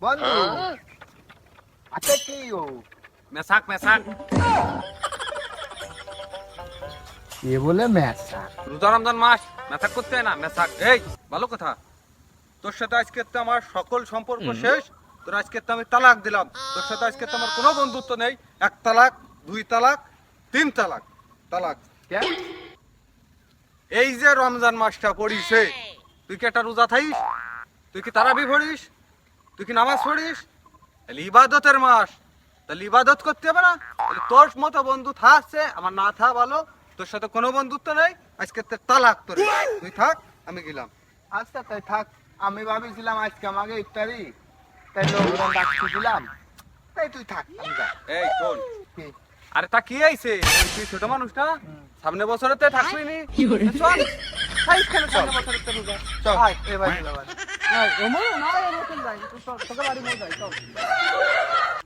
বন্ধু আচ্ছা কি ও মেসাক মেসাক এ বলে ম্যাচ রোজা রমজান মাস মেসাক করতে হয় না মেসাক। এই ভালো কথা, তোর সাথে আজকে তো আমার সকল সম্পর্ক শেষ। তোর আজকে তো আমি তালাক দিলাম। তোর সাথে আজকে তো আমার কোনো বন্ধুত্ব নেই। 1 তালাক, 2 তালাক, 3 তালাক, তালাক। কেন? এই যে রমজান মাসটা পড়িছে, তুই কি একটা রোজা থাইস? তুই কি তারাবি পড়িস? তুই কি নামাজ পড়িস? তাহলে ইবাদতের মাস, তাহলে ইবাদত করতে হবে না? তাহলে তোর মতো বন্ধু থাকছে, আমার না থা ভালো। তোর সাথে কোনো বন্ধুত্ব নেই, আজকে তোর তালাক। তোর তুই থাক, আমি গেলাম। আচ্ছা তাই থাক। আমি ভাবিছিলাম আজকে আমাকে ইফতারি, তাই লোকজন ডাকতে দিলাম। তাই তুই থাক, আমি যাই। এই শোন, কি? আরে তা কি আইছে? তুই ছোট মানুষ না, সামনে বছরেতে থাকবি নি। চল খাইস কেন সামনে বছরেতে রোজা? চল আয়, এবার চল আবার। না, ওমর না, এই বছর যাই, তুই চল, তোকে বাড়ি নিয়ে যাই, চল।